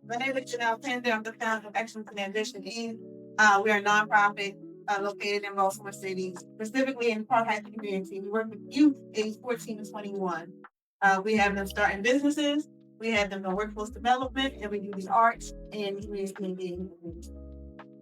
My name is Danelle. I'm the founder of Excellence in Ambition Inc. We are a nonprofit located in Baltimore City, specifically in the Park Heights community. We work with youth aged 14 to 21. We have them starting businesses, we have them in workforce development, and we do the arts and community engagement.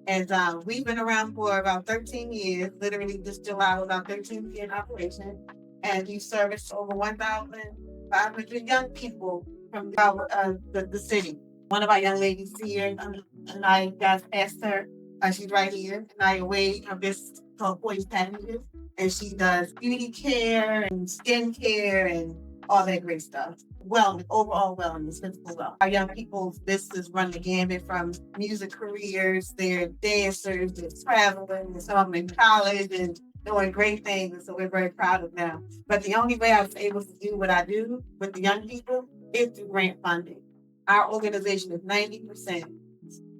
And we've been around for about 13 years. Literally, this July was our 13th year in operation. And we serviced over 1,500 young people from the city. One of our young ladies here, and I got asked her, she's right here, Naya Wade, her business called Poise Packages. And she does beauty care and skin care and all that great stuff. Wellness, overall wellness, physical wellness. Our young people's business run the gamut from music careers, they're dancers, they're traveling, some of them in college and doing great things. And so we're very proud of them. But the only way I was able to do what I do with the young people is through grant funding. Our organization is 90%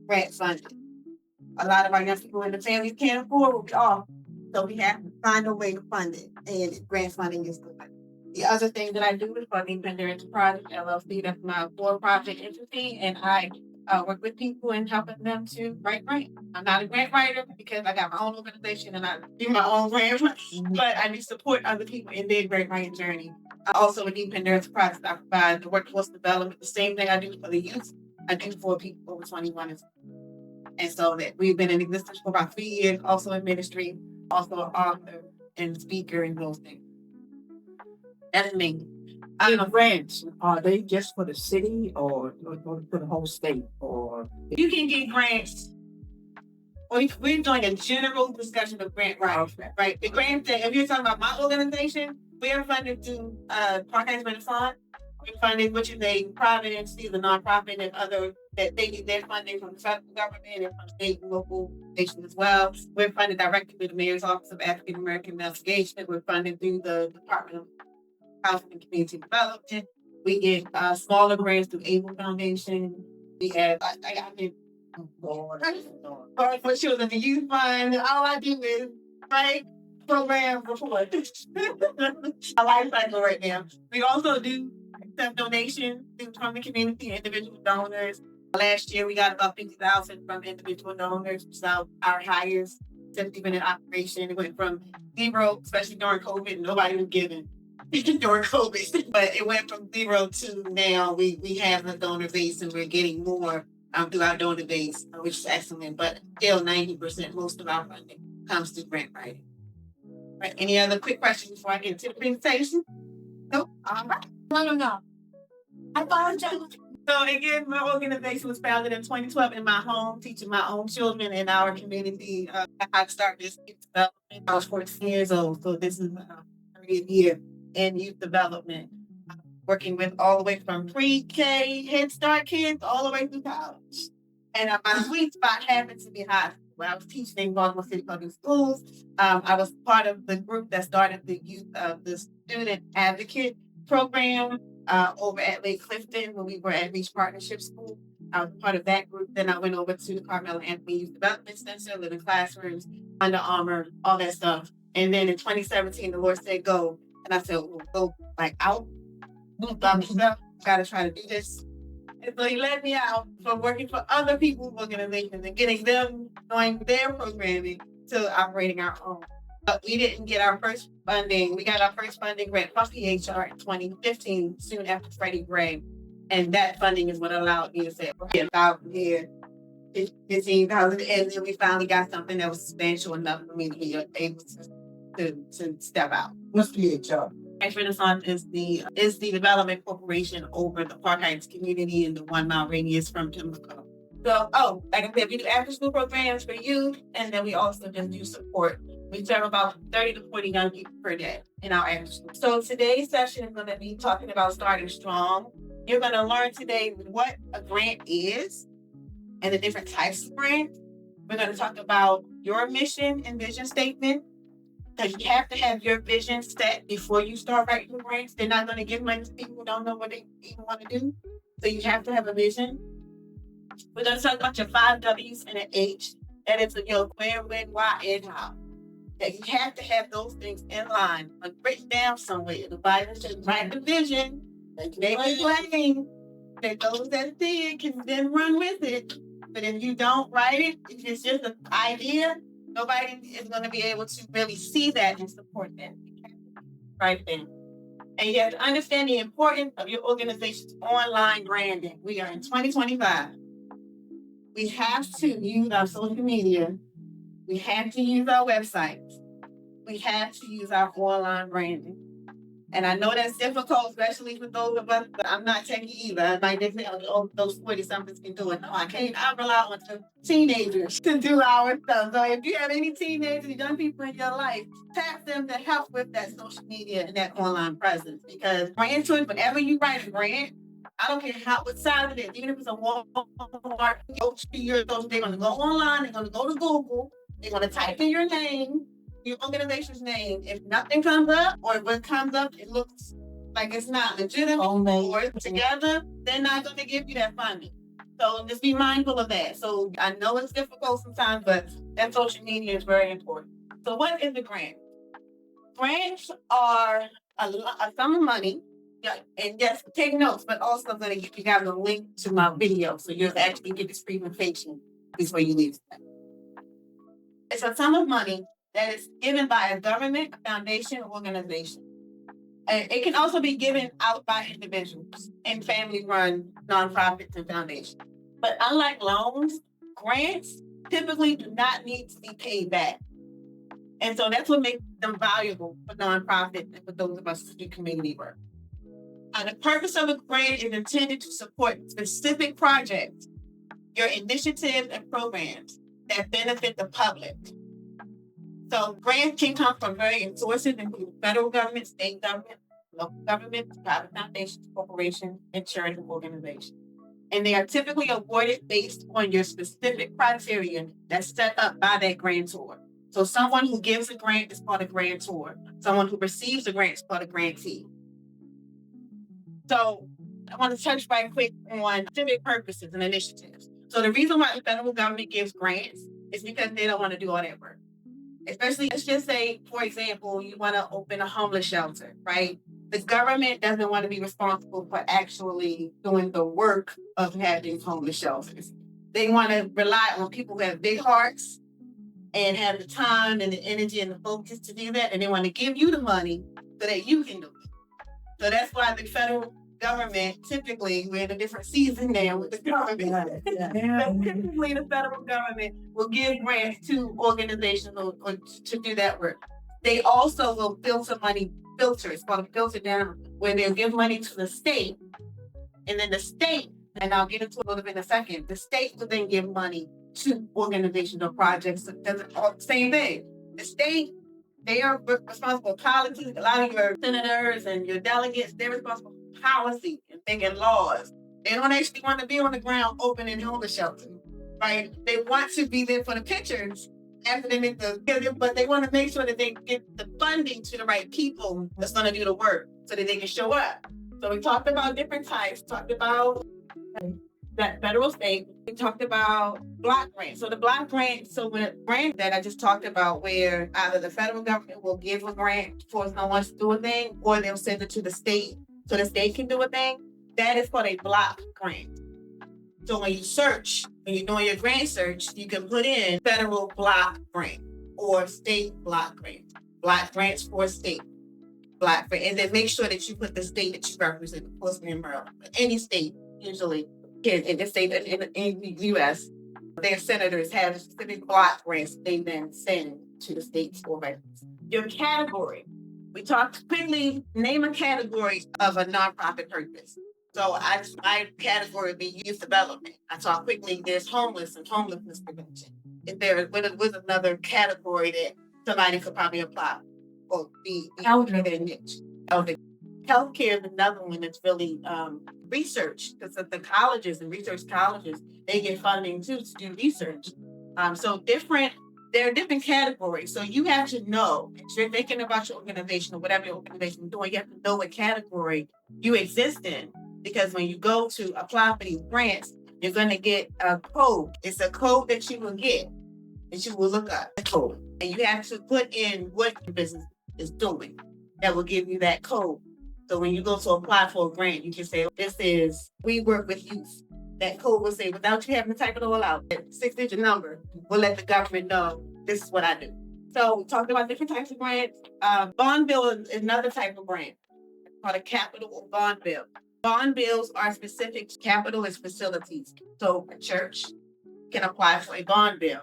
grant funded. A lot of our young people in the families can't afford what we offer. So we have to find a way to fund it. And grant funding is the way. The other thing that I do is for the Independent Enterprise LLC. That's my for-profit entity, and I work with people and helping them to write grants. I'm not a grant writer because I got my own organization and I do my own grants, but I do support other people in their grant writing journey. I also with the Independent Enterprise, I provide the workforce development. The same thing I do for the youth, I do for people over 21. And so that we've been in existence for about 3 years, also in ministry, also an author and speaker and those things. That's me. The grants, are they just for the city or for the whole state? Or you can get grants. We're doing a general discussion of grant writing, right? The grant thing, if you're talking about my organization, we are funded through Park Heights Fund. We're funded, which is a private entity, the nonprofit, and other that they get their funding from the federal government and from state and local nations as well. We're funded directly through the Mayor's Office of African American Investigation. We're funded through the Department of Housing and Community Development. We get smaller grants through Able Foundation. We have I get for children the youth fund. All I do is write program report. A life cycle right now. We also do accept donations from the community, individual donors. Last year we got about 50,000 from individual donors. So our highest since we've been in operation. It went from zero, especially during COVID. Nobody was giving during COVID, but it went from zero to now we have a donor base and we're getting more through our donor base, which is excellent. But still 90%, most of our funding comes through grant writing. Right. Any other quick questions before I get into the presentation? Nope. All right. No. I apologize. So again, my organization was founded in 2012 in my home, teaching my own children in our community how to start this youth development. I was 14 years old, so this is my 30th year in youth development, working with all the way from pre-K, Head Start kids, all the way through college. And my sweet spot happened to be high school. When I was teaching in Baltimore City Public Schools, I was part of the group that started the student advocate program over at Lake Clifton when we were at Reach Partnership School. I was part of that group. Then I went over to the Carmel Anthony Youth Development Center, living classrooms, Under Armour, all that stuff. And then in 2017, the Lord said, go. And I said, we'll go like out, gotta try to do this. And so he led me out from working for other people's organizations and getting them knowing their programming to operating our own. But we didn't get our first funding. We got our first funding grant from PHR in 2015, soon after Freddie Gray. And that funding is what allowed me to say, okay, about here, 15,000. And then we finally got something that was substantial enough for me to be able to step out. What's PHR? Renaissance is the development corporation over the Park Heights community in the 1 mile radius from Pimlico. So, like I said, we do after school programs for youth, and then we also just do support. We serve about 30 to 40 young people per day in our after school. So today's session is going to be talking about starting strong. You're going to learn today what a grant is and the different types of grants. We're going to talk about your mission and vision statement. Because you have to have your vision set before you start writing grants. They're not going to give money to people who don't know what they even want to do. So you have to have a vision. We're going to talk about your 5 W's and an H. That is where, when, why, and how. That you have to have those things in line, like written down somewhere. The Bible says, write the vision, make it plain. that those that see it can then run with it. But if you don't write it, if it's just an idea, nobody is going to be able to really see that and support that. Right then. And you have to understand the importance of your organization's online branding. We are in 2025. We have to use our social media. We have to use our websites. We have to use our online branding. And I know that's difficult, especially for those of us, but I'm not techie either. I might just say, oh, those 40-somethings can do it. No, I can't. I rely on the teenagers to do our stuff. So if you have any teenagers, young people in your life, tap them to help with that social media and that online presence. Because brand choice, whenever you write a brand, I don't care what size it is, even if it's a Walmart, they're going to go online, they're going to go to Google, they're going to type in your name, your organization's name. If nothing comes up, or if it comes up, it looks like it's not legitimate or it's together, they're not going to give you that funding. So just be mindful of that. So I know it's difficult sometimes, but that social media is very important. So what is the grant? Grants are a sum of money. Yeah, and yes, take notes, but also I'm going to give you guys a link to my video so you'll actually get this presentation before you leave. It's a sum of money that is given by a government, a foundation, or organization. It can also be given out by individuals and family-run nonprofits and foundations. But unlike loans, grants typically do not need to be paid back. And so that's what makes them valuable for nonprofits and for those of us who do community work. The purpose of a grant is intended to support specific projects, your initiatives and programs that benefit the public. So grants can come from various sources, including federal government, state government, local government, private foundations, corporations, and charitable organizations. And they are typically awarded based on your specific criteria that's set up by that grantor. So someone who gives a grant is called a grantor. Someone who receives a grant is called a grantee. So I want to touch right quick on civic purposes and initiatives. So the reason why the federal government gives grants is because they don't want to do all that work. Especially, let's just say, for example, you want to open a homeless shelter, right? The government doesn't want to be responsible for actually doing the work of having homeless shelters. They want to rely on people who have big hearts and have the time and the energy and the focus to do that. And they want to give you the money so that you can do it. So that's why the federal government, typically, we're in a different season now with the government. But typically, the federal government will give grants to organizations or to do that work. They also will filter, it's called a filter down, where they'll give money to the state. And then the state, and I'll get into it a little bit in a second, the state will then give money to organizations or projects. So same thing. The state, they are responsible for policies. A lot of your senators and your delegates, they're responsible for policy and making laws. They don't actually want to be on the ground opening homeless shelters, right? They want to be there for the pictures after they make but they want to make sure that they get the funding to the right people that's going to do the work so that they can show up. So we talked about different types, talked about that federal state. We talked about block grants. So the block grant, so when a grant that I just talked about, where either the federal government will give a grant for someone to do a thing, or they'll send it to the state so the state can do a thing, that is called a block grant. So when you search, when you're doing your grant search, you can put in federal block grant or state block grant. Block grants for state block grant. And then make sure that you put the state that you represent, of course, in Maryland. Any state, usually, in the state, in the U.S., their senators have specific block grants they then send to the states or residents. Your category. We talked quickly, name a category of a nonprofit purpose. So my category would be youth development. I talked quickly, there's homeless and homelessness prevention. If there was another category that somebody could probably apply or be elderly niche. Healthcare is another one that's really research, because the colleges and research colleges, they get funding too to do research. So there are different categories. So you have to know, if you're thinking about your organization or whatever your organization is doing, you have to know what category you exist in. Because when you go to apply for these grants, you're going to get a code. It's a code that you will get, that you will look up, the code. And you have to put in what your business is doing. That will give you that code. So when you go to apply for a grant, you can say, we work with youth. That code will say, without you having to type it all out, that 6-digit number will let the government know this is what I do. So we talked about different types of grants. Bond bill is another type of grant called a capital or bond bill. Bond bills are specific to capital and facilities. So a church can apply for a bond bill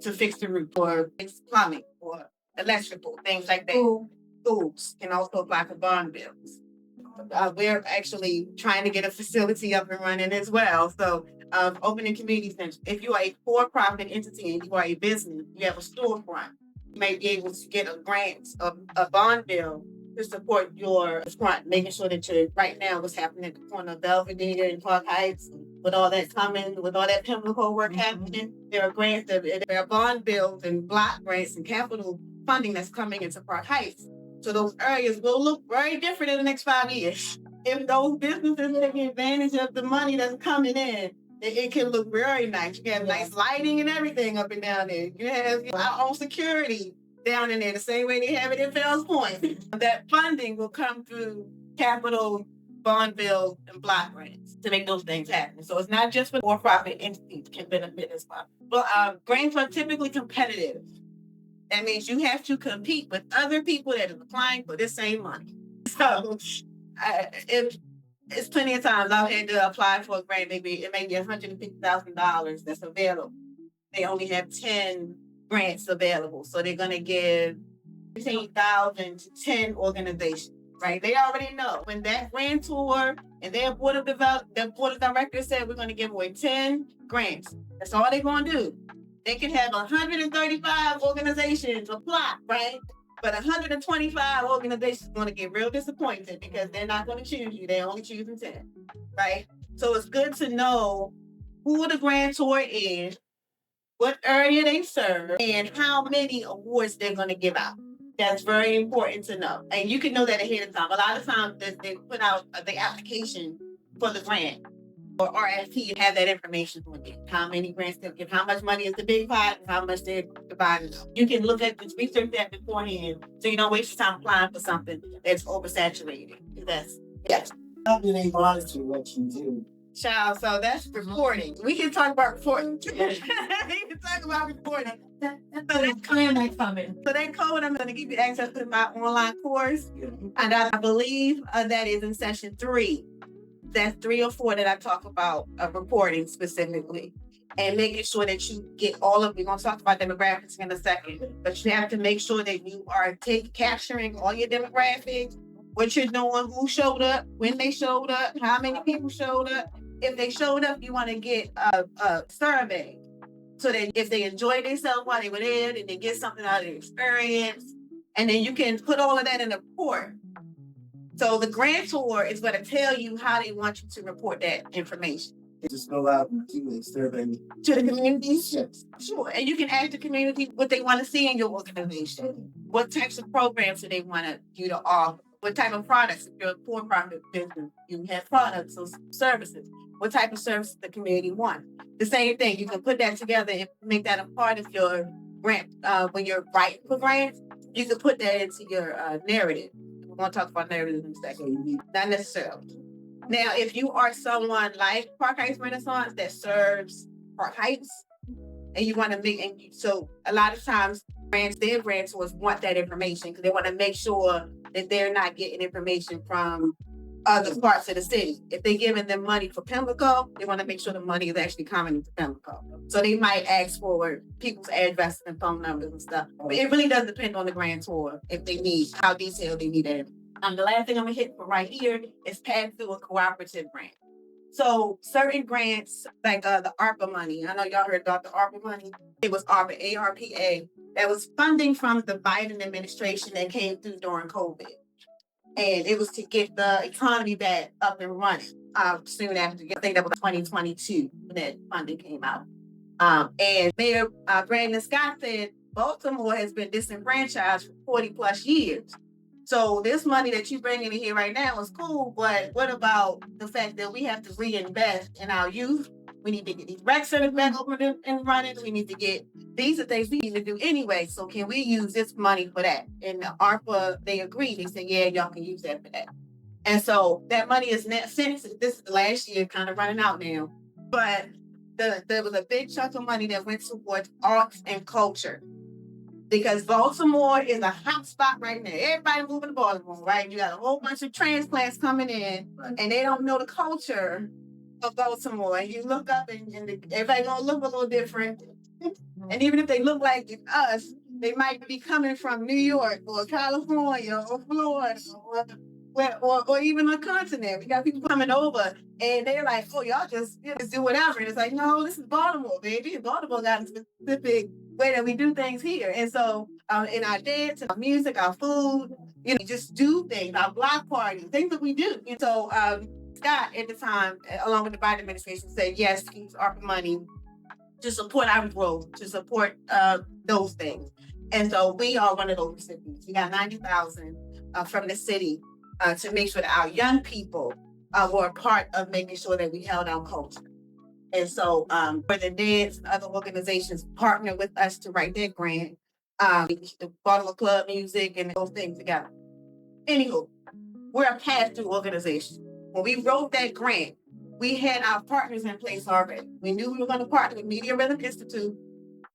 to fix the roof or fix plumbing or electrical, things like that. Schools can also apply for bond bills. We're actually trying to get a facility up and running as well. So opening community centers. If you are a for-profit entity and you are a business, you have a storefront, you may be able to get a grant, a bond bill to support your front, making sure that you're right now what's happening at the corner of Belvedere and Park Heights, with all that coming, with all that Pimlico work happening, there are grants, there are bond bills and block grants and capital funding that's coming into Park Heights. So those areas will look very different in the next 5 years. If those businesses take advantage of the money that's coming in, it can look very nice. You have nice lighting and everything up and down there. You have our own security down in there, the same way they have it in Fells Point. That funding will come through capital, bond bill, and block grants to make those things happen. So it's not just for-profit entities can benefit as well. But grants are typically competitive. That means you have to compete with other people that are applying for the same money. So if it's plenty of times I've had to apply for a grant, it may be $150,000 that's available. They only have 10 grants available. So they're going to give $15,000 to 10 organizations, right? They already know when that grantor and their board of directors said we're going to give away 10 grants. That's all they're going to do. They can have 135 organizations apply, right? But 125 organizations are going to get real disappointed because they're not going to choose you. They're only choosing 10, right? So it's good to know who the grantor is, what area they serve, and how many awards they're going to give out. That's very important to know. And you can know that ahead of time. A lot of times they put out the application for the grant or RFP and have that information on it. How many grants they'll give, how much money is the big pot, and how much they're dividing up. You can look at this, research that beforehand so you don't waste your time applying for something that's oversaturated. Yes. How do they monitor what you do? Child, so that's reporting. We can talk about reporting. We can talk about reporting. So that code, I'm going to give you access to my online course. And I believe that is in session 3. That's 3 or 4 that I talk about reporting specifically. And making sure that you get all of, we're going to talk about demographics in a second, but you have to make sure that you are capturing all your demographics, what you're doing, who showed up, when they showed up, how many people showed up. If they showed up, you want to get a survey so that if they enjoyed themselves while they were there, then they get something out of the experience. And then you can put all of that in a report. So the grantor is going to tell you how they want you to report that information. Just go out and do a survey to the community? Yes. Sure. And you can ask the community what they want to see in your organization. What types of programs do they want you to offer? What type of products? If you're a for-profit business, you have products or services. What type of services the community wants? The same thing. You can put that together and make that a part of your grant. When you're writing for grants, you can put that into your narrative. We're going to talk about narratives in a second. Not necessarily. Now, if you are someone like Park Heights Renaissance that serves Park Heights, and you want to so a lot of times their grantors want that information because they want to make sure that they're not getting information from other parts of the city. If they're giving them money for Pimlico, they want to make sure the money is actually coming to Pimlico. So they might ask for people's addresses and phone numbers and stuff. But it really does depend on the grantor if they need, how detailed they need it. The last thing I'm going to hit for right here is pass through a cooperative grant. So certain grants, like the ARPA money, I know y'all heard about the ARPA money. It was ARPA, ARPA. That was funding from the Biden administration that came through during COVID. And it was to get the economy back up and running soon after, I think that was 2022 when that funding came out. And Mayor Brandon Scott said Baltimore has been disenfranchised for 40 plus years. So this money that you bring in here right now is cool, but what about the fact that we have to reinvest in our youth? We need to get these rec centers back open and running. We need to get, these are things we need to do anyway. So can we use this money for that? And the ARPA, they agreed. They said, yeah, y'all can use that for that. And so that money is net since this is the last year, kind of running out now. But there was a big chunk of money that went towards arts and culture. Because Baltimore is a hot spot right now. Everybody moving to Baltimore, right? You got a whole bunch of transplants coming in, and they don't know the culture of Baltimore. And you look up, and everybody gonna look a little different. And even if they look like us, they might be coming from New York or California or Florida or even a continent. We got people coming over, and they're like, "Oh, y'all just do whatever." And it's like, no, this is Baltimore, baby. Baltimore got a specific way that we do things here. And so in our dance, our music, our food, just do things, our block parties, things that we do. And so Scott at the time, along with the Biden administration, said, yes, use ARPA money to support our growth, to support those things. And so we are one of those recipients. We got $90,000 from the city to make sure that our young people were a part of making sure that we held our culture. And so for the dance and other organizations partner with us to write that grant, the Baltimore Club Music and those things together. Anywho, we're a pass-through organization. When we wrote that grant, we had our partners in place already. We knew we were going to partner with Media Rhythm Institute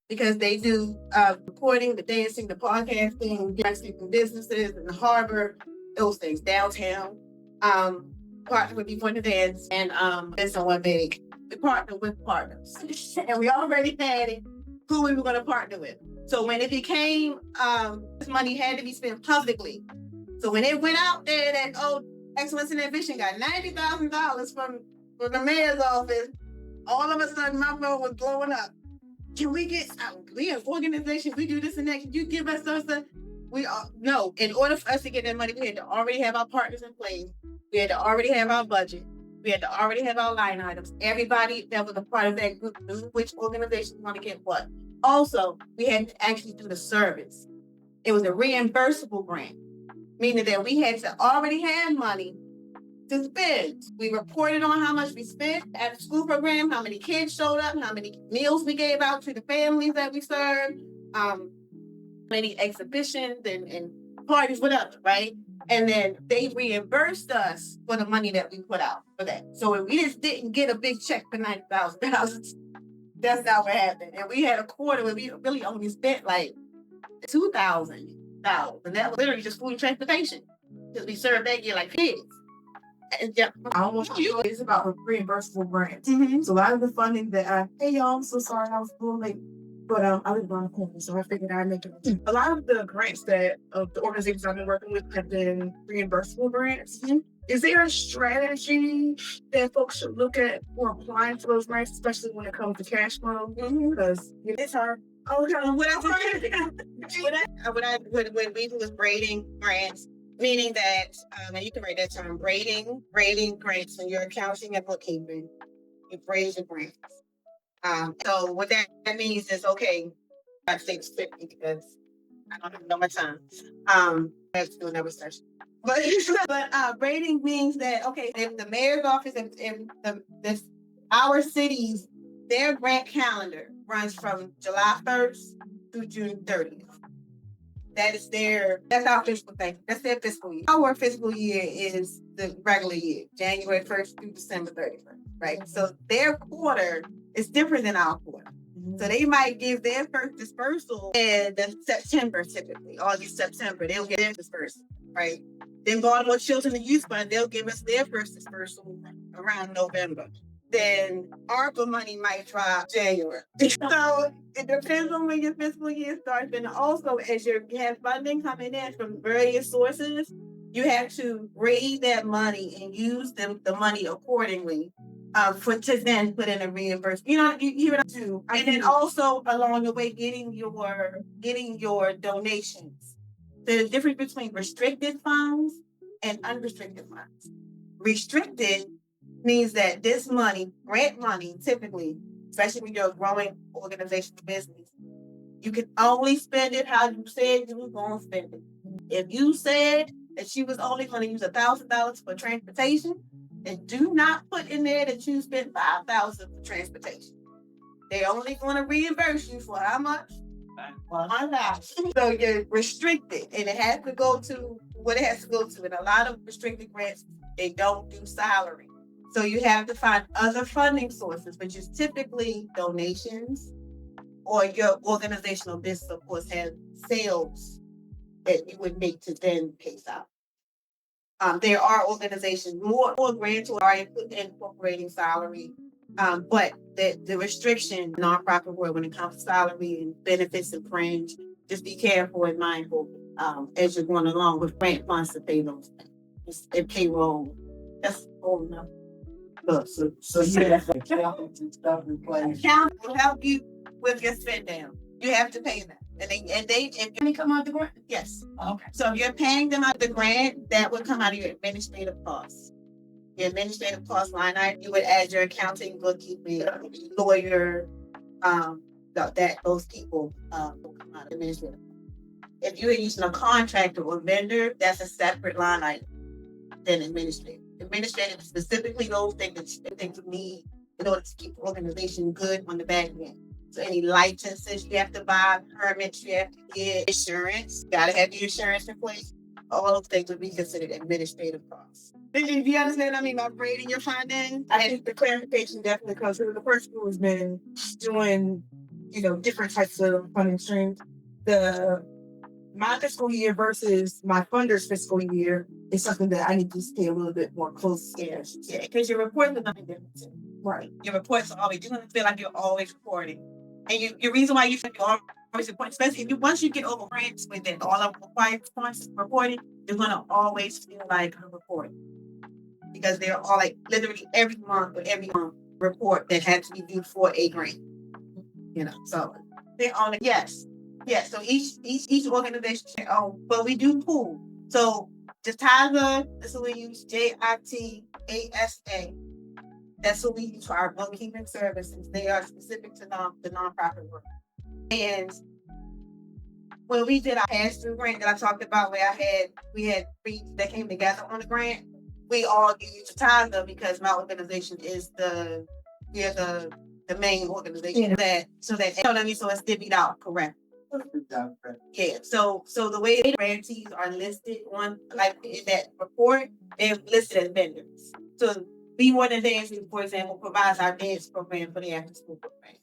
because they do recording, the dancing, the podcasting, directing from businesses in the harbor, those things, downtown. Partner with Before the Dance and it's one big. We partner with partners. And we already had it, who we were going to partner with. So when it became, this money had to be spent publicly. So when it went out there that, Excellence in Ambition got $90,000 from the mayor's office, all of a sudden my phone was blowing up. Can we get, we have organizations, we do this and that, can you give us those stuff? No, in order for us to get that money, we had to already have our partners in place. We had to already have our budget. We had to already have our line items. Everybody that was a part of that group knew which organization was going to get what. Also, we had to actually do the service. It was a reimbursable grant, meaning that we had to already have money to spend. We reported on how much we spent at the school program, how many kids showed up, how many meals we gave out to the families that we served, many exhibitions and parties, whatever, right? And then they reimbursed us for the money that we put out for that. So we just didn't get a big check for $90,000. That's not what happened. And we had a quarter where we really only spent like $2,000. And that was literally just food and transportation. Because we served that year like pigs. And I almost feel it's about reimbursable grants. Mm-hmm. So a lot of the funding that hey y'all, I'm so sorry I was a little late. But I live around the corner, so I figured I'd make it. A lot of the grants that the organizations I've been working with have been reimbursable grants. Mm-hmm. Is there a strategy that folks should look at for applying for those grants, especially when it comes to cash flow? Because it's hard. When we was braiding grants, meaning that, and you can write that term, braiding grants when you're accounting and bookkeeping, you braid your grants. So what that means is, okay, I think 50 because I don't have no more time. I have to do another session. But braiding means that, okay, if the mayor's office, if our cities, their grant calendar runs from July 1st through June 30th. That's our fiscal thing. That's their fiscal year. Our fiscal year is the regular year, January 1st through December 31st, right? So their quarter is different than our quarter. So they might give their first dispersal in September, typically, August, September. They'll get their dispersal, right? Then Baltimore Children and Youth Fund, they'll give us their first dispersal around November. Then ARPA money might drop January. So it depends on when your fiscal year starts. And also, as you have funding coming in from various sources, you have to raise that money and use the money accordingly to then put in a reimbursement. You hear what I do. And then also along the way, getting your donations. The difference between restricted funds and unrestricted funds. Restricted means that this money, grant money, typically, especially when you're a growing organization business, you can only spend it how you said you were going to spend it. If you said that you was only going to use $1,000 for transportation, then do not put in there that you spent $5,000 for transportation. They're only going to reimburse you for how much? $1,000. So you're restricted, and it has to go to what it has to go to. And a lot of restricted grants They don't do salary. So you have to find other funding sources, which is typically donations, or your organizational business, of course, has sales that you would make to then pay salary. There are organizations, more grants are incorporating salary, but the restriction, nonprofit world, when it comes to salary and benefits and fringe, just be careful and mindful as you're going along with grant funds to pay those things. And payroll, that's all enough. So you have accountants and stuff in place. Accountant will help you with your spend down. You have to pay them. And they come out the grant. Yes. Okay. So if you're paying them out the grant, that would come out of your administrative costs. Your administrative cost line item, you would add your accounting, bookkeeping, lawyer, those people will come out of administrative. If you're using a contractor or vendor, that's a separate line item than administrative. Administrative is specifically those things that you need in order to keep the organization good on the back end. So any licenses you have to buy, permits you have to get, insurance, you gotta have your insurance in place. All those things would be considered administrative costs. Do you understand what I mean by grading your funding? I think the clarification definitely comes from the person who has been doing, different types of funding streams. My fiscal year versus my funder's fiscal year is something that I need to stay a little bit more close. Yeah, because your reports are nothing different. Right. Your reports are always, you're gonna feel like you're always reporting. And your reason why you feel you're always reporting, especially if once you get over grants within all of the required points reporting, you're gonna always feel like a reporting. Because they're all like literally every month report that has to be due for a grant. So they're on it. Yes. So each organization, but we do pool. So JITASA, that's what we use, JITASA. That's what we use for our bookkeeping services. They are specific to the nonprofit work. And when we did our pass-through grant that I talked about, where we had three that came together on the grant, we all use JITASA because my organization is the main organization so it's divvied out correct. Yeah. So the way the grantees are listed on in that report, they're listed as vendors. So Be More Than Dancing, for example, provides our dance program for the after school program.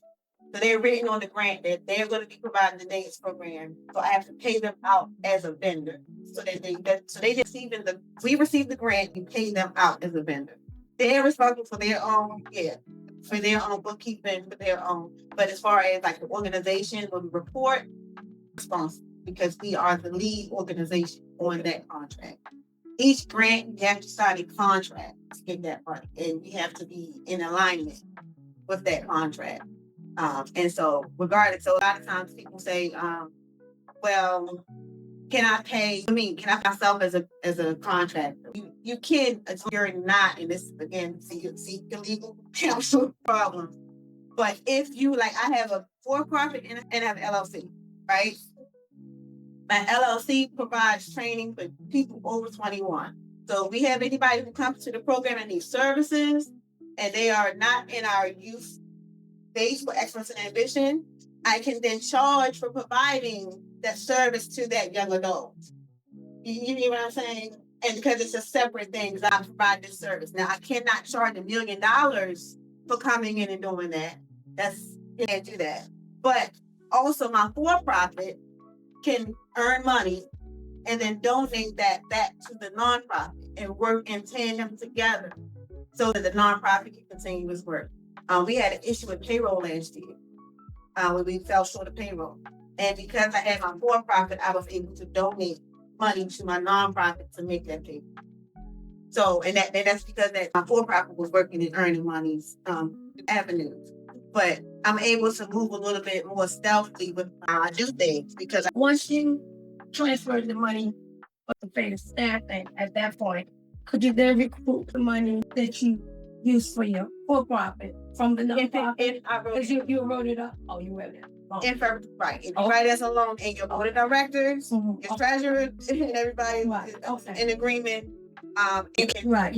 So they're written on the grant that they're going to be providing the dance program. So I have to pay them out as a vendor. So we receive the grant, you pay them out as a vendor. They're responsible for their own, for their own bookkeeping, for their own. But as far as the organization, when we report, responsible because we are the lead organization on that contract. Each grant, you have to sign a contract to get that money, and you have to be in alignment with that contract. And so, regardless, so a lot of times people say, "Well, can I pay myself as a contractor?" You can, if you're not, and this again, seek legal counsel problems. But if you I have a for-profit and I have an LLC, right? My LLC provides training for people over 21. So if we have anybody who comes to the program and needs services, and they are not in our youth base for excellence and ambition, I can then charge for providing that service to that young adult. You know what I'm saying? And because it's a separate thing, because I provide this service. Now, I cannot charge $1 million for coming in and doing that. You can't do that. But also my for-profit can earn money and then donate that back to the nonprofit and work in tandem together so that the nonprofit can continue its work. We had an issue with payroll last year when we fell short of payroll. And because I had my for-profit, I was able to donate money to my nonprofit to make that payroll. So, and that's because my for-profit was working and earning money's avenues. But I'm able to move a little bit more stealthily with how I do things because once you transfer the money to pay the staff, and at that point, could you then recoup the money that you use for your for-profit from the nonprofit? Because you wrote it up. Oh, you wrote it. Right. If you write as a loan and your board of directors, your treasurer, and everybody is in agreement, you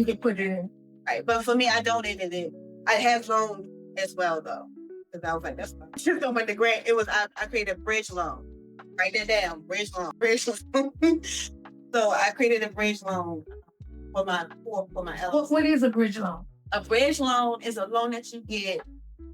can put it in. Right. But for me, I donated it. I have loaned as well, though. Because I was like, that's fine. So when the grant, I created a bridge loan. Write that down, bridge loan. So I created a bridge loan for my LLC. What is a bridge loan? A bridge loan is a loan that you get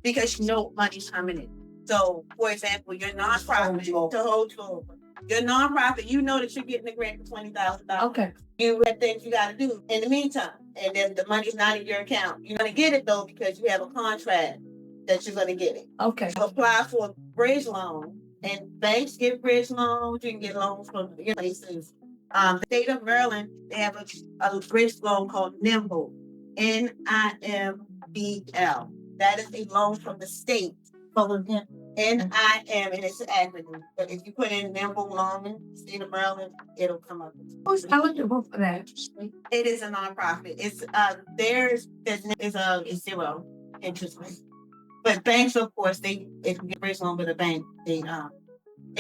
because you know money's coming in. So, for example, your nonprofit to hold you over. Your nonprofit, you know that you're getting a grant for $20,000. Okay. You have things you got to do in the meantime, and then the money's not in your account. You're gonna get it though because you have a contract that you're gonna get it. Okay. So apply for a bridge loan, and banks give bridge loans. You can get loans from places. The state of Maryland, they have a bridge loan called NIMBL, NIMBL. That is a loan from the state. NIM, and it's an acronym. But if you put in NIMBL loan, state of Maryland, it'll come up. Who's eligible for that? It is a nonprofit. It's theirs is a zero interest rate. But banks, of course, if you get a bridge loan with a bank, and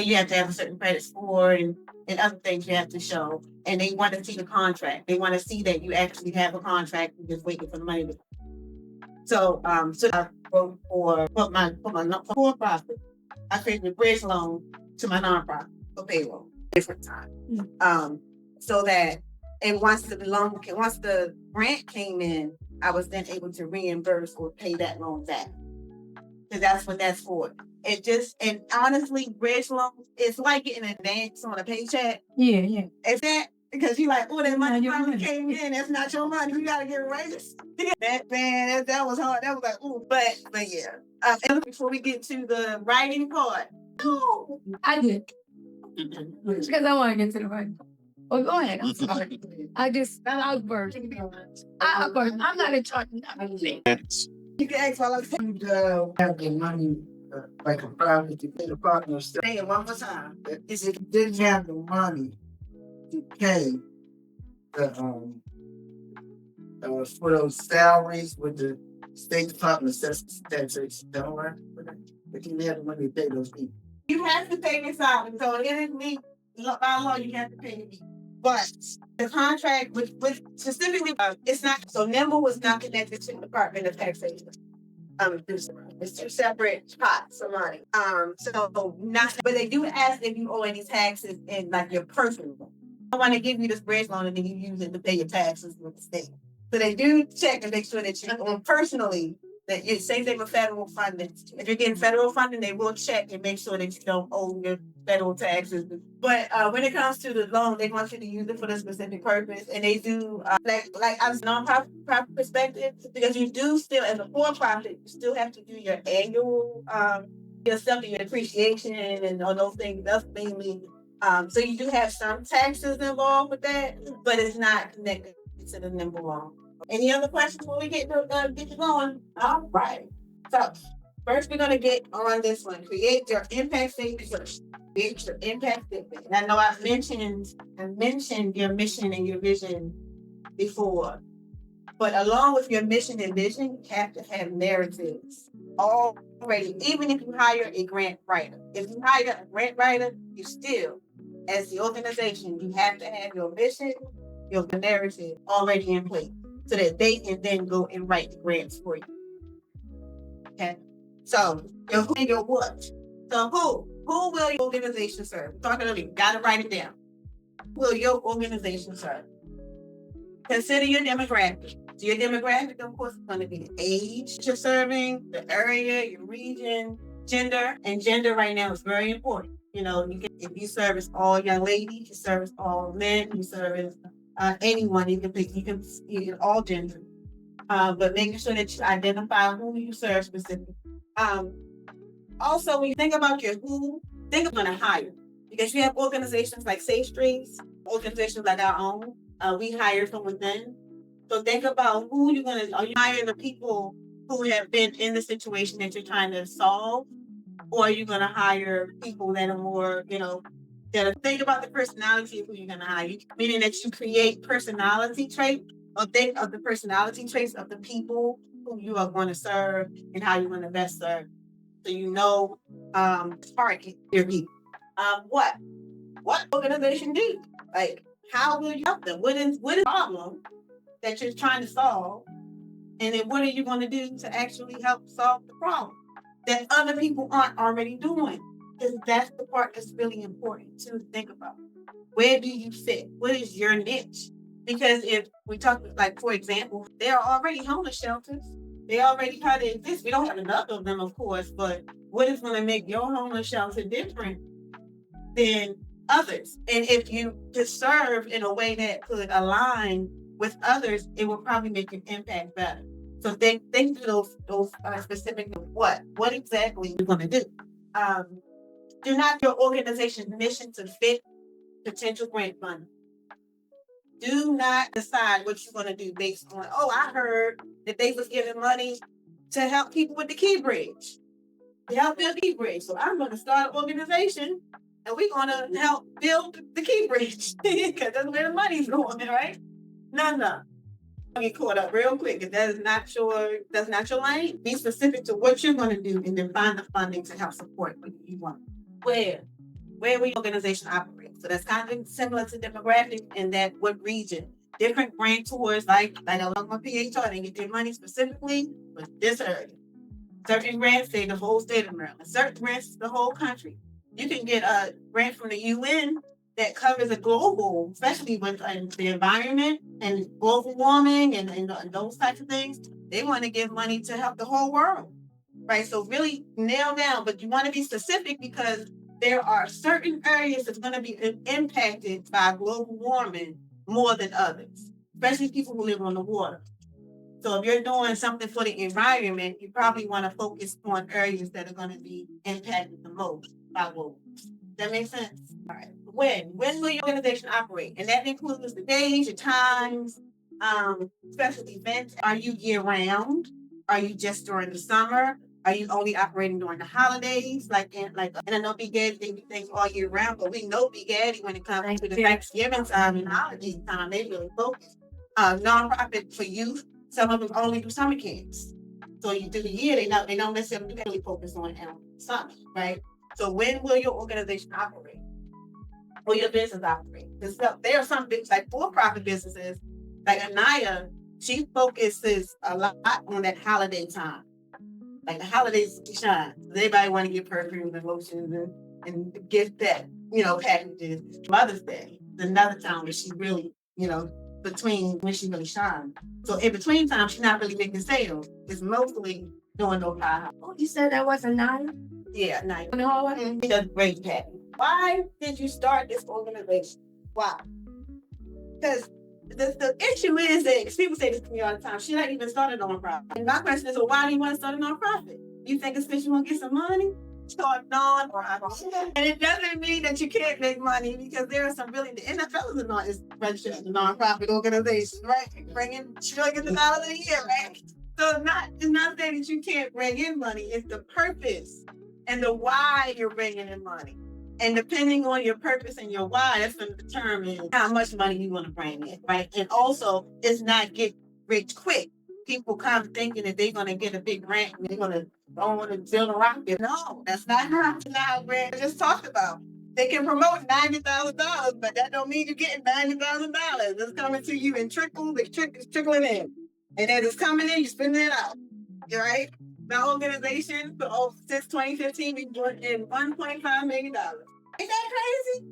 you have to have a certain credit score and other things you have to show. And they want to see the contract. They want to see that you actually have a contract. You're just waiting for the money. So I wrote for my for-profit. I created a bridge loan to my nonprofit for payroll different time. So that once the grant came in, I was then able to reimburse or pay that loan back. So that's what that's for. And honestly, bridge loans, it's like getting an advance on a paycheck. Yeah. It's that, because you like, oh, that money finally came in. That's not your money. You got to get it right. That was hard. That was like, ooh, but yeah. And before we get to the writing part. I did. Because I want to get to the writing part. Oh, go ahead. I'm sorry. I was burst. I'm not in charge of that. You can ask while I'm Have the money like a private to pay the partners. saying it one more time. If you didn't have the money to pay the for those salaries with the State Department taxes don't work for that. But you have the money to pay those people. You have to pay this out. So it is me. By law, you have to pay me. But the contract with specifically, it's not. So NIMBL was not connected to the Department of Taxation. It's two separate pots of money. But they do ask if you owe any taxes in like your personal. I want to give you this bridge loan and then you use it to pay your taxes with the state. So they do check and make sure that you own personally. That you same thing with federal funding. If you're getting federal funding, they will check and make sure that you don't owe your federal taxes. But when it comes to the loan, they want you to use it for the specific purpose, and they do like as a nonprofit perspective, because you do still as a for-profit, you still have to do your annual your depreciation and all those things. That's mainly so you do have some taxes involved with that, but it's not connected to the NIMBL loan. Any other questions when we get you going? All right. So first we're gonna get on this one. Create your impact statement first. Create your impact statement. And I know I've mentioned your mission and your vision before. But along with your mission and vision, you have to have narratives already. Even if you hire a grant writer. If you hire a grant writer, you still, as the organization, you have to have your mission, your narrative already in place, so that they can then go and write the grants for you. Okay? So, your who and your what. So, who will your organization serve? Talking earlier, gotta write it down. Who will your organization serve? Consider your demographic. So, your demographic, of course, is going to be the age you're serving, the area, your region, gender. And gender right now is very important. You know, if you service all young ladies, you service all men, you service anyone, you can all gender. But making sure that you identify who you serve specifically. Also, when you think about your who, think about a hire. Because you have organizations like Safe Streets, organizations like our own, we hire from within. So think about are you hiring the people who have been in the situation that you're trying to solve? Or are you going to hire people that are more, think about the personality of who you're going to hire, meaning that you create personality traits, or think of the personality traits of the people who you are going to serve and how you're going to best serve. So target your people. What organization do? Like, how will you help them? What is the problem that you're trying to solve? And then what are you going to do to actually help solve the problem that other people aren't already doing? Because that's the part that's really important to think about. Where do you fit? What is your niche? Because if we talk, like, for example, there are already homeless shelters. They already kind of exist. We don't have enough of them, of course, but what is going to make your homeless shelter different than others? And if you just serve in a way that could align with others, it will probably make your impact better. So think through those specific, what exactly you're going to do. Do not your organization's mission to fit potential grant funding. Do not decide what you're going to do based on, oh, I heard that they was giving money to help people with the Key Bridge, to help build the Key Bridge. So I'm going to start an organization and we're going to help build the Key Bridge because that's where the money's going, right? No. Get caught up real quick. If that's not your lane, be specific to what you're going to do and then find the funding to help support what you want. Where will your organization operate? So that's kind of similar to demographic in that what region. Different grantors, like I love my PHR, they get their money specifically with this area. Certain grants say the whole state of Maryland. Certain grants the whole country. You can get a grant from the UN that covers a global, especially with the environment and global warming and those types of things. They want to give money to help the whole world, right? So really nail down, but you want to be specific because there are certain areas that's going to be impacted by global warming more than others, especially people who live on the water. So if you're doing something for the environment, you probably want to focus on areas that are going to be impacted the most by global. That makes sense? All right. When will your organization operate? And that includes the days, your times, special events. Are you year round? Are you just during the summer? Are you only operating during the holidays? And I know Big Daddy they do things all year round, but we know Big Daddy when it comes to the Thanksgiving time and holiday time, they really focus. Nonprofit for youth, some of them only do summer camps. So you do the year, they don't necessarily really focus on summer, right? So when will your organization operate? Will your business operate? Because there are some big, like for-profit businesses, like Anaya, she focuses a lot on that holiday time. Like the holidays shine. Everybody want to get perfumes and lotions and gift that, packages. Mother's Day is another time where she really, between when she really shines. So in between time, she's not really making sales. It's mostly doing those high. Oh, you said that was Anaya? Yeah, Anaya. In the hallway? She does great packing. Why did you start this organization? Why? Because the issue is that people say this to me all the time. She not even started a nonprofit. And my question is, well, why do you want to start a nonprofit? You think it's because you want to get some money? Start nonprofit. And it doesn't mean that you can't make money because there are some really, the NFL is registered as a nonprofit organization, right? Bringing trillions of dollars a year, right? So it's not saying that you can't bring in money. It's the purpose and the why you're bringing in money. And depending on your purpose and your why, that's going to determine how much money you want to bring in, right? And also, it's not get rich quick. People come thinking that they're going to get a big grant and they're going to build a rocket. No, that's not how grant I just talked about. They can promote $90,000, but that don't mean you're getting $90,000. It's coming to you in trickles. It's trickling in. And as it's coming in, you're spending it out, right? My organization, since 2015, we've brought in $1.5 million. Ain't that crazy?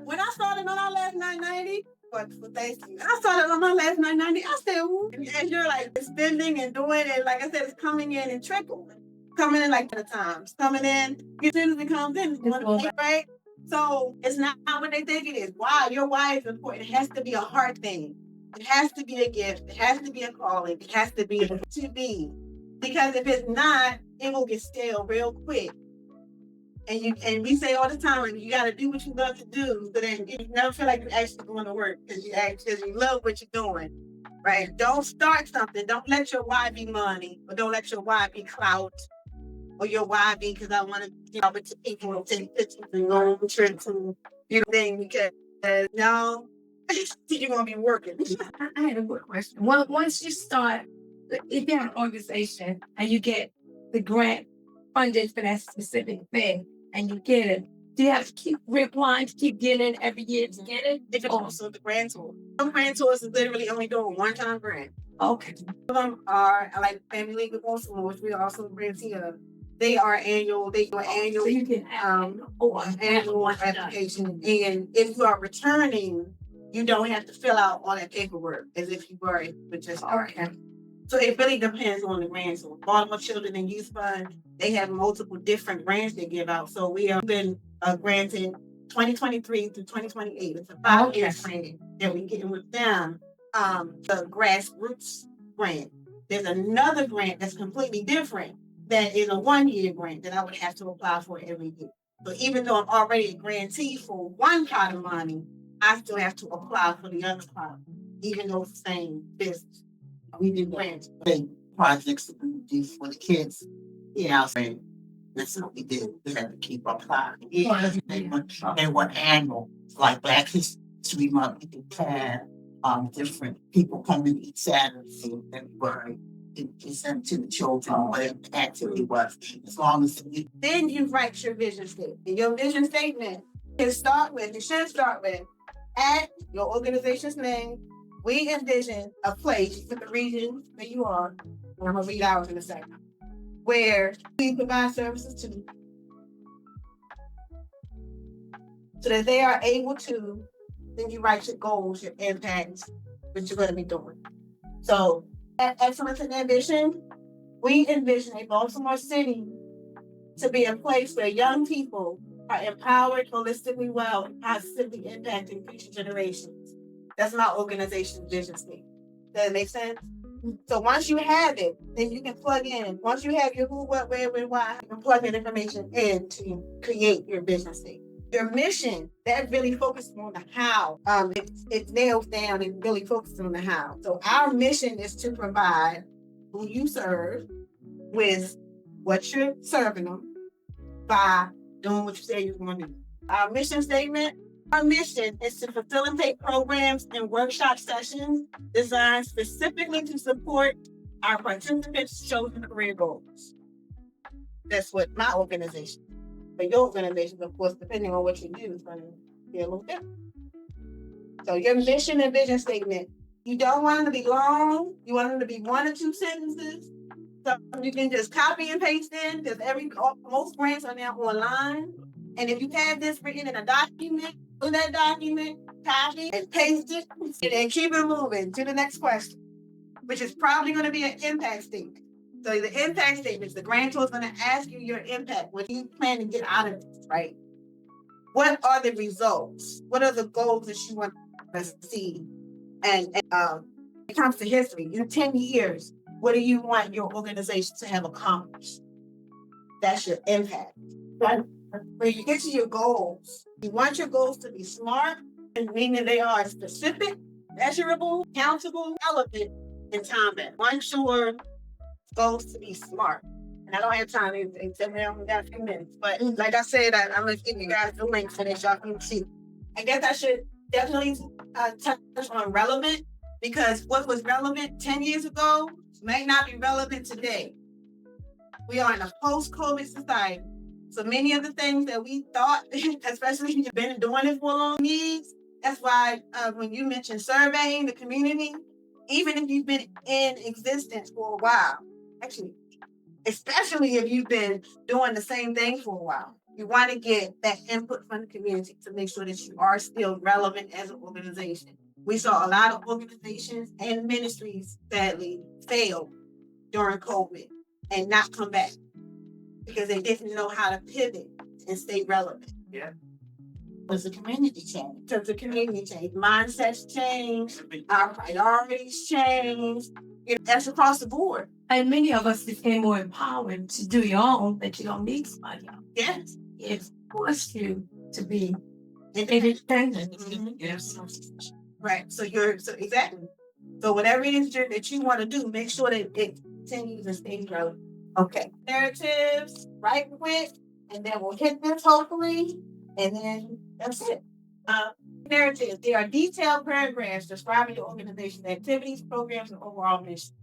When I started on our last 990, I started on my last 990, I said, ooh. As you're like spending and doing it, like I said, it's coming in and trickling. Coming in like 10 times. Coming in, as soon as it comes in, it's right? So it's not what they think it is. Why? Your why is important. It has to be a heart thing. It has to be a gift. It has to be a calling. It has to be to be. Because if it's not, it will get stale real quick. And we say all the time, like, you got to do what you love to do, so then you never feel like you're actually going to work because you love what you're doing, right? Don't start something. Don't let your why be money, or don't let your why be clout, or your why be because I want to, with people and take pictures and go on trips and thing because no, you're going to be working. I had a good question. Once you start, if you have an organization and you get the grant funded for that specific thing and you get it, do you have to keep reapplying to keep getting it every year to get it? It's also the grant tour. Some grant tours is literally only doing one-time grant. Okay. Some of them are like Family League of Baltimore, which we also grantee of. They are annual. They do an annual. So you can annual application. And if you are returning, you don't have to fill out all that paperwork as if you were with just Okay. So it really depends on the grant. So Baltimore Children and Youth Fund, they have multiple different grants they give out. So we have been granted 2023 through 2028. It's a 5-year grant that we get with them. The grassroots grant. There's another grant that's completely different that is a 1-year grant that I would have to apply for every year. But even though I'm already a grantee for one pot of money, I still have to apply for the other pot, even though it's the same business. We do grants, big projects that we do for the kids. Yeah, so that's what we did. We had to keep applying. Yeah, they were annual, like Black History Month. We did different people coming each Saturday in February to present to the children whatever the activity was. As long as then you write your vision statement. Your vision statement should start with at your organization's name. We envision a place for the region that you are, and I'm gonna read ours in a second, where we provide services to, so that they are able to, then you write your goals, your impacts, what you're gonna be doing. So at Excellence and Ambition, we envision a Baltimore City to be a place where young people are empowered, holistically well, and positively impacting future generations. That's my organization's vision statement. Does that make sense? So once you have it, then you can plug in. Once you have your who, what, where, when, why, you can plug that information in to create your vision statement. Your mission, that really focuses on the how. It nails down and really focuses on the how. So our mission is to provide who you serve with what you're serving them by doing what you say you're going to do. Our mission statement, our mission is to facilitate programs and workshop sessions designed specifically to support our participants' chosen career goals. That's what my organization. But your organization, of course, depending on what you do, is going to be a little different. So your mission and vision statement, you don't want them to be long. You want them to be 1 or 2 sentences. So you can just copy and paste in, because most grants are now online. And if you have this written in a document, in that document, copy and paste it, and then keep it moving to the next question, which is probably going to be an impact statement. So the impact statement is the grantor is going to ask you your impact. What do you plan to get out of this, right? What are the results? What are the goals that you want to see? And when it comes to history, in 10 years, what do you want your organization to have accomplished? That's your impact. When you get to your goals, you want your goals to be SMART, and meaning they are specific, measurable, countable, relevant, and time-bound. Want your goals to be SMART. And I don't have time to tell me I only got a few minutes. But like I said, I'm going to give you guys the link so that y'all can see. I guess I should definitely touch on relevant, because what was relevant 10 years ago may not be relevant today. We are in a post-COVID society. So many of the things that we thought, especially if you've been doing this for a long needs, that's why when you mentioned surveying the community, even if you've been in existence for a while, actually, especially if you've been doing the same thing for a while, you want to get that input from the community to make sure that you are still relevant as an organization. We saw a lot of organizations and ministries sadly fail during COVID and not come back because they didn't know how to pivot and stay relevant. Yeah. Was a community change. So it's a community change. Mindsets change, our priorities change. That's across the board. And many of us became more empowered to do your own, that you don't need somebody else. Yes. It forced you to be independent. Mm-hmm. Yes. Right. So exactly. So whatever it is that you want to do, make sure that it continues and stays relevant. Okay. Narratives, right quick, and then we'll hit this hopefully, and then that's it. Narratives. They are detailed paragraphs describing your organization's activities, programs, and overall mission.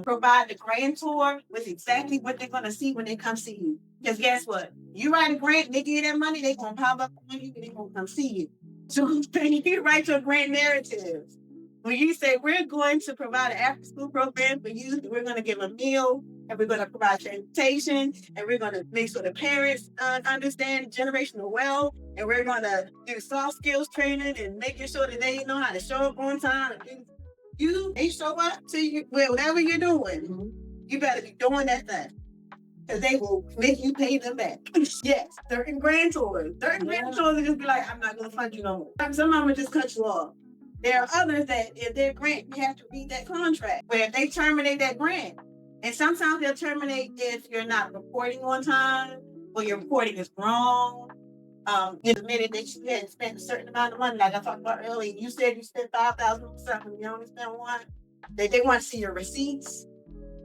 Provide the grantor with exactly what they're going to see when they come see you. Because guess what? You write a grant, they give you that money, they're going to pop up on you and they're going to come see you. So you write your grant narratives. When you say, we're going to provide an after-school program for youth, we're going to give a meal and we're going to provide transportation, and we're going to make sure the parents understand generational wealth, and we're going to do soft skills training and making sure that they know how to show up on time. They show up to you, whatever you're doing, you better be doing that thing. Because they will make you pay them back. Yes, certain grantors will just be like, I'm not going to fund you no more. Some of them will just cut you off. There are others that if they're grant, you have to read that contract. Where if they terminate that grant, and sometimes they'll terminate if you're not reporting on time, or your reporting is wrong. You admitted that you hadn't spent a certain amount of money, like I talked about earlier. You said you spent $5,000 on something, you only spent one. They want to see your receipts.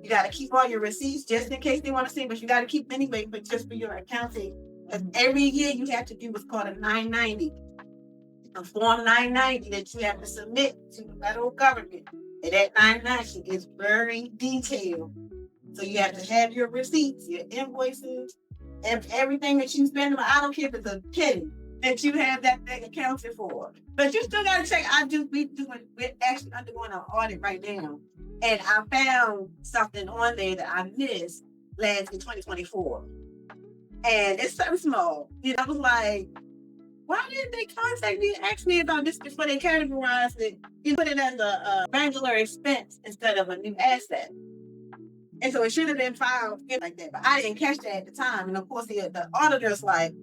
You got to keep all your receipts just in case they want to see, but you got to keep anyway, but just for your accounting. Because every year you have to do what's called a 990. A form 990 that you have to submit to the federal government. And that 990 is very detailed. So you have to have your receipts, your invoices, and everything that you spend. I don't care if it's a penny that you have that thing accounted for. But you still got to check. We're actually undergoing an audit right now. And I found something on there that I missed last in 2024. And it's something small. I was like, why didn't they contact me and ask me about this before they categorized it? You put it as a regular expense instead of a new asset. And so it should have been filed like that. But I didn't catch that at the time. And of course, the auditor's like,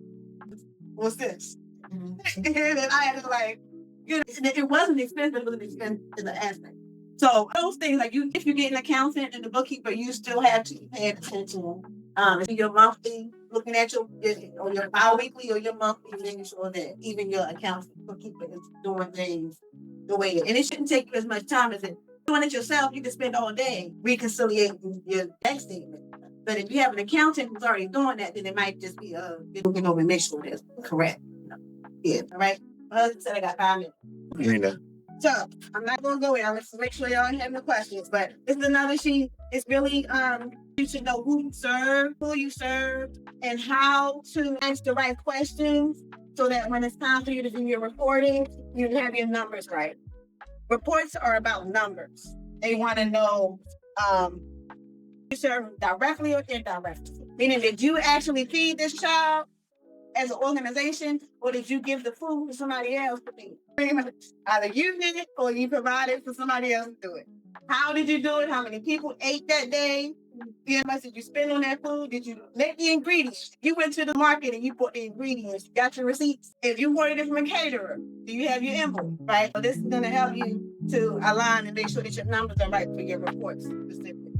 what's this? And then I had to like, it wasn't expensive, it was an expense to the asset. So those things, like if you get an accountant and the bookkeeper, you still have to pay attention. If your monthly, looking at your bi-weekly or your monthly, making sure that even your accountant bookkeeper is doing things the way and it shouldn't take you as much time as it. Doing it yourself, you can spend all day reconciliating your bank statement. But if you have an accountant who's already doing that, then it might just be looking over and make sure that's correct. Yeah, all right. My husband said I got 5 minutes. So I'm not gonna go in. Let's make sure y'all have no questions. But this is another sheet. It's really you should know who you serve, and how to ask the right questions so that when it's time for you to do your reporting, you have your numbers right. Reports are about numbers. They want to know you serve directly or indirectly. Meaning, did you actually feed this child as an organization, or did you give the food to somebody else to feed? Either you did it or you provided for somebody else to do it. How did you do it? How many people ate that day? How much did you spend on that food? Did you make the ingredients? You went to the market and you bought the ingredients. You got your receipts. If you ordered it from a caterer, do you have your invoice, right? So this is going to help you to align and make sure that your numbers are right for your reports specifically.